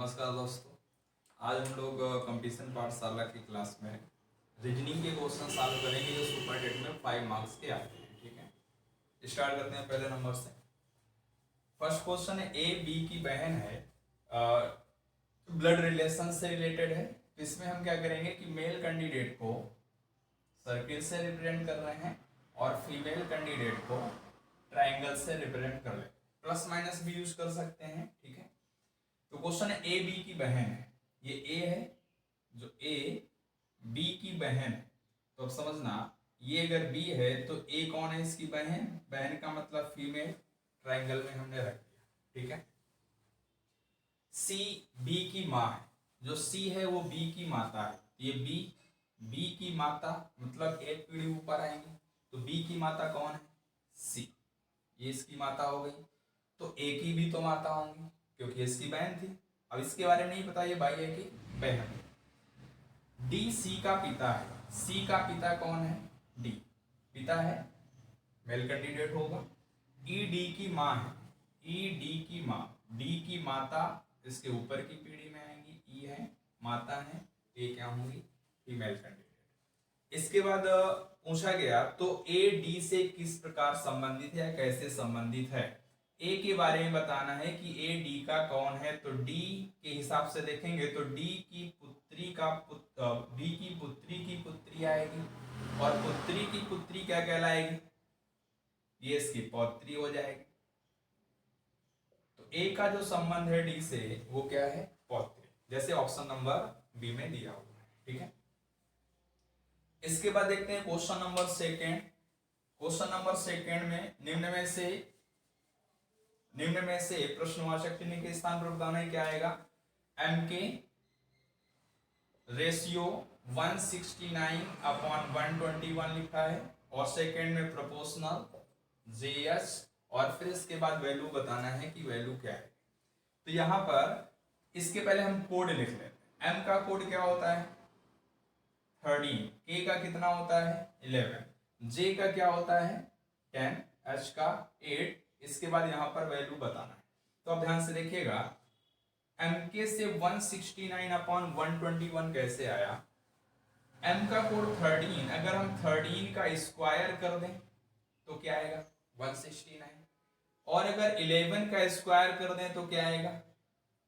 नमस्कार दोस्तों। आज हम लोग कंपटीशन पाठशाला की क्लास में रीजनिंग के क्वेश्चन सॉल्व करेंगे जो सुपर टेट में 5 मार्क्स के आते हैं। ठीक है, स्टार्ट करते हैं पहले नंबर से। फर्स्ट क्वेश्चन है, ए बी की बहन है, ब्लड रिलेशन से रिलेटेड है। तो इसमें हम क्या करेंगे कि मेल कैंडिडेट को सर्किल से रिप्रेजेंट कर रहे हैं और फीमेल कैंडिडेट को ट्राइंगल से रिप्रेजेंट कर रहे हैं। प्लस माइनस भी यूज कर सकते हैं। ठीक है, तो क्वेश्चन है ए बी की बहन है, ये ए है, जो ए बी की बहन है। तो अब समझना, ये अगर बी है तो ए कौन है, इसकी बहन। बहन का मतलब फीमेल, ट्राइंगल में हमने रख दिया। ठीक है, सी बी की माँ है, जो सी है वो बी की माता है। ये बी की माता मतलब एक पीढ़ी ऊपर आएंगे, तो बी की माता कौन है, सी। ये इसकी माता हो गई, तो ए की भी तो माता होंगी क्योंकि इसकी बहन थी। अब इसके बारे में नहीं पता ये भाई है कि बहन। डी सी का पिता है, सी का पिता कौन है, डी पिता है, मेल कैंडिडेट होगा। ई डी की माँ है, ई डी की माँ, डी की माता इसके ऊपर की पीढ़ी में आएंगी, ई है माता है, ए क्या होंगी, फीमेल कैंडिडेट। इसके बाद पूछा गया तो ए डी से किस प्रकार संबंधित है या कैसे संबंधित है। ए के बारे में बताना है कि ए डी का कौन है। तो डी के हिसाब से देखेंगे तो डी की पुत्री का डी की पुत्री आएगी, और पुत्री की पुत्री क्या कहलाएगी, ये इसकी पौत्री हो जाएगी। तो ए का जो संबंध है डी से वो क्या है, पौत्री, जैसे ऑप्शन नंबर बी में दिया हुआ है। ठीक है, इसके बाद देखते हैं question number second. Question number second में निम्न में से प्रश्नवाचक चिन्ह के स्थान पर बताना है, क्या आएगा। एम के रेशियो 169/121 लिखा है, और सेकेंड में प्रोपोर्शनल जेएस, और फिर इसके बाद वैल्यू बताना है कि वैल्यू क्या है। तो यहां पर इसके पहले हम कोड लिख लेते हैं। एम का कोड क्या होता है 13, के का कितना होता है 11, जे का क्या होता है 10, एच का 8। इसके बाद यहां पर वैल्यू बताना है। तो अब ध्यान से देखिएगा, एम के से 169/121 कैसे आया। एम का कोड 13, अगर हम 13 का स्क्वायर कर दें तो क्या आएगा 169, और अगर 11 का स्क्वायर कर दें तो क्या आएगा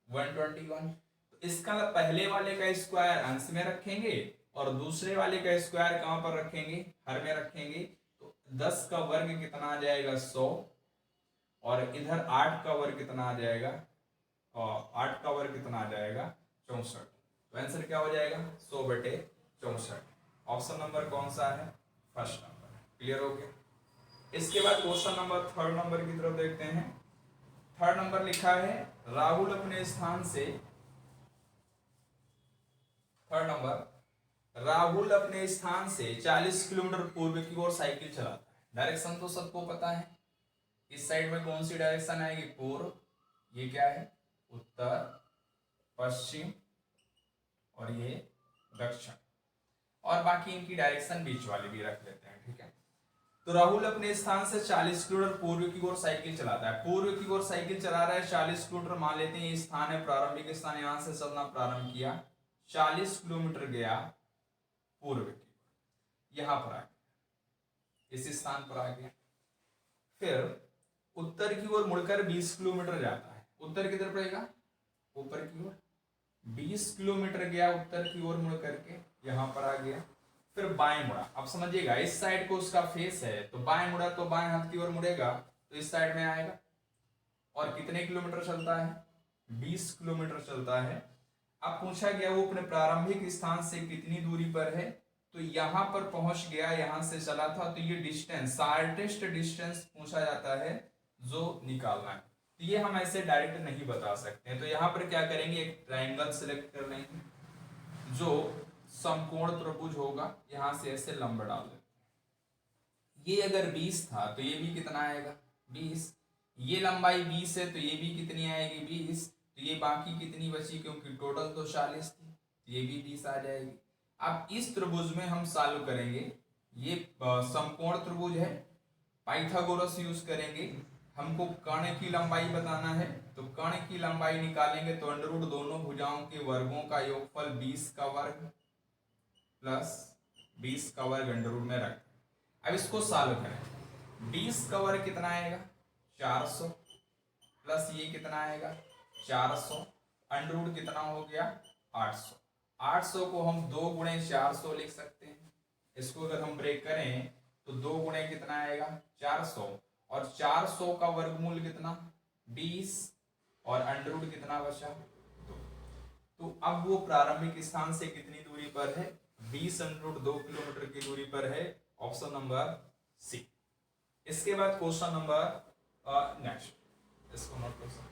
121। तो इसका पहले वाले का स्क्वायर अंश में रखेंगे और दूसरे वाले का स्क्वायर कहां पर रखेंगे, हर में रखेंगे। तो 10 का वर्ग कितना आ जाएगा 100, और इधर 8 का वर्ग कितना आ जाएगा, और 8 का वर्ग कितना आ जाएगा 64। तो आंसर क्या हो जाएगा 100/64। ऑप्शन नंबर कौन सा है, फर्स्ट नंबर। क्लियर हो गया। इसके बाद क्वेश्चन नंबर थर्ड नंबर की तरफ देखते हैं। थर्ड नंबर लिखा है, राहुल अपने स्थान से, थर्ड नंबर, राहुल अपने स्थान से 40 किलोमीटर पूर्व की ओर साइकिल चलाता है। डायरेक्शन तो सबको पता है, इस साइड में कौन सी डायरेक्शन आएगी, पूर्व, ये क्या है उत्तर, पश्चिम, और ये दक्षिण, और बाकी इनकी डायरेक्शन बीच वाली भी रख लेते हैं। ठीक है, तो राहुल अपने स्थान से 40 किलोमीटर पूर्व की ओर साइकिल चलाता है। पूर्व की ओर साइकिल चला रहा है, 40 किलोमीटर मान लेते हैं ये स्थान है, प्रारंभिक स्थान, यहां से चलना प्रारंभ किया, 40 किलोमीटर गया पूर्व की ओर, यहां पर आ गया, इस स्थान पर आ गया। फिर उत्तर की ओर मुड़कर 20 किलोमीटर जाता है। उत्तर किधर पड़ेगा, ऊपर की ओर, 20 किलोमीटर गया उत्तर की ओर मुड़ करके, यहां पर आ गया। फिर बाएं मुड़ा। अब समझिएगा, इस साइड को उसका फेस है, तो बाएं मुड़ा तो बाएं हाथ की ओर मुड़ेगा तो इस साइड में आएगा। और कितने किलोमीटर चलता है 20 किलोमीटर चलता है। अब पूछा गया वो अपने प्रारंभिक स्थान से कितनी दूरी पर है, तो यहां पर पहुंच गया, यहां से चला था, तो ये डिस्टेंस, शार्टेस्ट डिस्टेंस पूछा जाता है जो निकालना है। तो ये हम ऐसे डायरेक्ट नहीं बता सकते हैं। तो यहां पर क्या करेंगे, एक ट्राइंगल सिलेक्ट कर लेंगे जो समकोण त्रिभुज होगा, यहां से ऐसे लंब डाल देते हैं। ये अगर 20 था तो ये भी कितना आएगा 20, ये लंबाई 20 है तो ये भी कितनी आएगी 20, तो ये बाकी कितनी बची, क्योंकि टोटल तो 40 थी, तो ये भी 20 आ जाएगी। अब इस त्रिभुज में हम सॉल्व करेंगे, ये समकोण त्रिभुज है, पाइथागोरस यूज करेंगे, हमको कर्ण की लंबाई बताना है, तो कर्ण की लंबाई निकालेंगे तो अंडर रूट दोनों भुजाओं के वर्गों का योगफल 20 का वर्ग प्लस 20 का वर्ग अंडर रूट में रख। अब इसको सॉल्व करें। 20 का वर्ग कितना आएगा 400 प्लस ये कितना आएगा 400, अंडर रूट कितना हो गया 800। 800 को हम 2 गुणे 400 लिख सकते हैं। इसको अगर हम ब्रेक करें तो 2 गुणे कितना आएगा 400, और 400 का वर्गमूल कितना 20, और अंडर रूट कितना बचा 2। तो अब वो प्रारंभिक स्थान से कितनी दूरी पर है 20 अंडर रूट 2 किलोमीटर की दूरी पर है। Option number C. इसके बाद क्वेश्चन नंबर नेक्स्ट, इसको नोट कर सकते।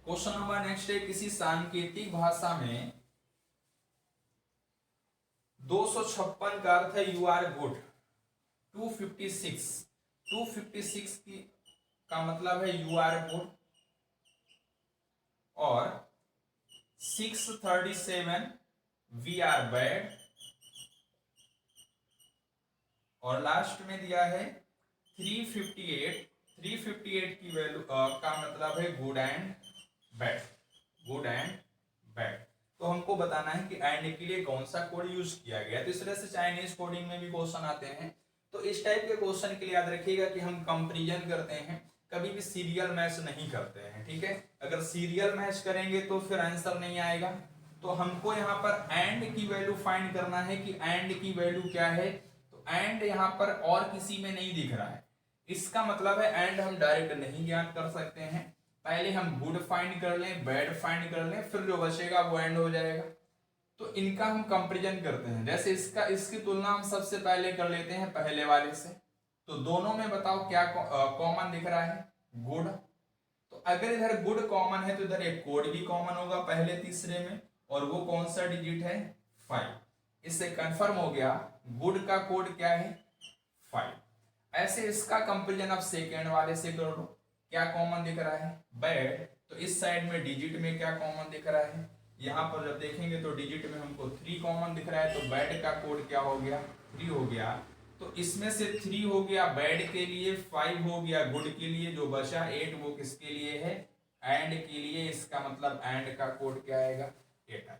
क्वेश्चन नंबर नेक्स्ट है, किसी सांकेतिक भाषा में 256 का अर्थ है यू आर गुड। 256 की का मतलब है यू आर गुड, और 637 वी आर बैड, और लास्ट में दिया है 358 की वैल्यू का मतलब है good and bad. Good and bad. तो हमको बताना है कि एंड के लिए कौन सा कोड यूज किया गया। तो इस तरह से चाइनीज कोडिंग में भी क्वेश्चन आते हैं। तो इस टाइप के क्वेश्चन के लिए याद रखिएगा कि हम कंपैरिजन करते हैं, कभी भी सीरियल मैच नहीं करते हैं, ठीक है। अगर सीरियल मैच करेंगे तो फिर आंसर नहीं आएगा। तो हमको यहाँ पर एंड की वैल्यू फाइंड करना है कि एंड की वैल्यू क्या है। तो एंड यहाँ पर और किसी में नहीं दिख रहा है, इसका मतलब है एंड हम डायरेक्ट नहीं ज्ञात कर सकते हैं। पहले हम गुड फाइंड कर लें, बैड फाइंड कर लें, फिर जो बचेगा वो एंड हो जाएगा। तो इनका हम कंपैरिजन करते हैं। जैसे इसकी तुलना हम सबसे पहले कर लेते हैं पहले वाले से। तो दोनों में बताओ क्या कॉमन दिख रहा है गुड। तो अगर इधर गुड कॉमन है तो इधर एक कोड भी कॉमन होगा पहले तीसरे में, और वो कौन सा डिजिट है 5। इससे कंफर्म हो गया गुड का कोड क्या है 5। ऐसे इसका कंपैरिजन अब सेकेंड वाले से कर लो, क्या कॉमन दिख रहा है बैड। तो इस साइड में डिजिट में क्या कॉमन दिख रहा है, यहाँ पर जब देखेंगे तो डिजिट में हमको 3 कॉमन दिख रहा है। तो बैड का कोड क्या हो गया 3 हो गया। तो इसमें से 3 हो गया बैड के लिए, 5 हो गया गुड के लिए, जो बचा 8 वो किसके लिए है एंड के लिए। इसका मतलब एंड का कोड क्या आएगा 8 आएगा।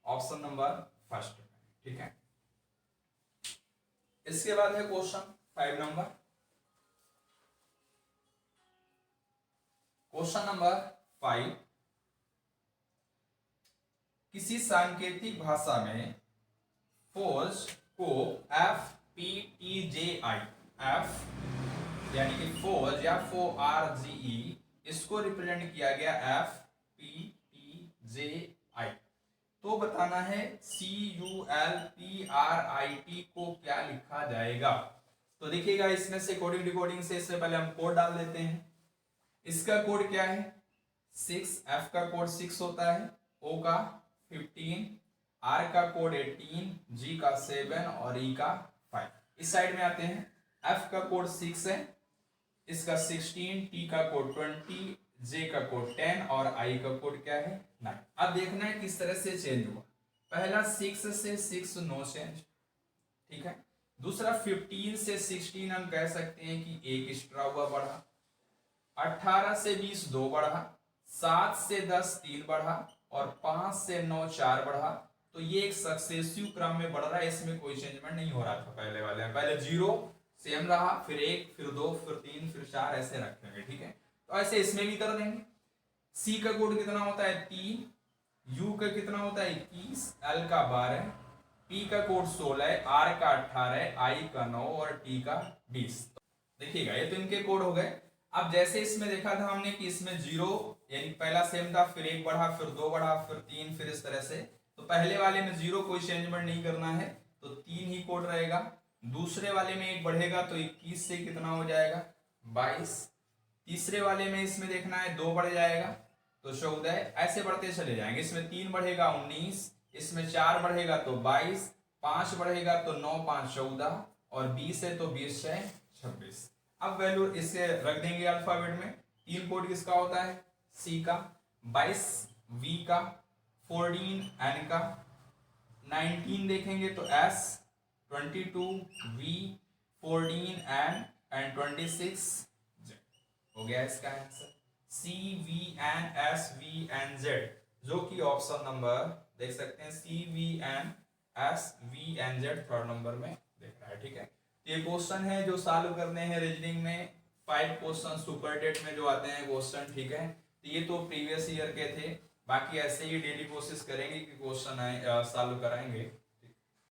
ऑप्शन नंबर फर्स्ट, ठीक है। इसके बाद है क्वेश्चन 5 नंबर। क्वेश्चन नंबर 5, किसी सांकेतिक भाषा में फोर्स को FPTJI, F यानी कि फोर्स या FORGE, इसको रिप्रेजेंट किया गया FPTJI। तो बताना है CULPRIT को क्या लिखा जाएगा। तो देखिएगा इसमें से कोडिंग डिकोडिंग से इससे पहले हम कोड डाल देते हैं। इसका कोड क्या है 6, F का कोड 6 होता है, O का 15, R का कोड 18, G का 7 और E का 5। इस साइड में आते हैं, F का कोड 6 है, इसका 16, T का कोड 20, J का कोड 10 और I का कोड क्या है 9। अब देखना है किस तरह से चेंज हुआ। पहला 6 से 6 नो चेंज, ठीक है। दूसरा 15 से 16 हम कह सकते हैं कि एक एक्स्ट्रा हुआ बढ़ा। 18 से 20 2 बढ़ा, 7 से 10 3 बढ़ा, और 5 से 9 4 बढ़ा। तो ये एक सक्सेसिव क्रम में बढ़ रहा है, इसमें कोई चेंजमेंट नहीं हो रहा था पहले वाले में। पहले 0 सेम रहा, फिर 1, फिर 2, फिर 3, फिर 4 ऐसे रखेंगे, ठीक है। तो ऐसे इसमें भी कर देंगे। C का कोड कितना होता है 3, U का कितना होता है 21, L का 12, P का कोड 16, R का 18, I का 9 और T का 20। देखिएगा ये तो इनके कोड हो गए। अब जैसे इसमें देखा था हमने कि इसमें 0 यानी पहला सेम था, फिर 1 बढ़ा, फिर 2 बढ़ा, फिर 3, फिर इस तरह से। तो पहले वाले में 0 कोई चेंजमेंट नहीं करना है, तो 3 ही कोड रहेगा। दूसरे वाले में 1 बढ़ेगा तो 21 से कितना हो जाएगा 22। तीसरे वाले में इसमें देखना है 2 बढ़ जाएगा तो 14, ऐसे बढ़ते चले जाएंगे। इसमें 3 बढ़ेगा 19, इसमें 4 बढ़ेगा तो 22, 5 बढ़ेगा तो 9 5 14, और 20 है तो 20 से 26। अब वैल्यू इसे रख देंगे अल्फाबेट में। 3 कोड किसका होता है C का, 22 V का, 14 N का, 19 देखेंगे तो S, 22 V, 14 N एंड 26 हो गया इसका answer C V N S V N Z, जो कि ऑप्शन नंबर देख सकते हैं C V N S V N Z third number में देख रहा है। ठीक है, तो ये क्वेश्चन है जो सॉल्व करने हैं रीजनिंग में, 5 क्वेश्चन सुपर टेट में जो आते हैं क्वेश्चन। ठीक है, तो ये तो प्रीवियस ईयर के थे, बाकी ऐसे ही डेली कोशिश करेंगे कि क्वेश्चन आए सॉल्व कराएंगे।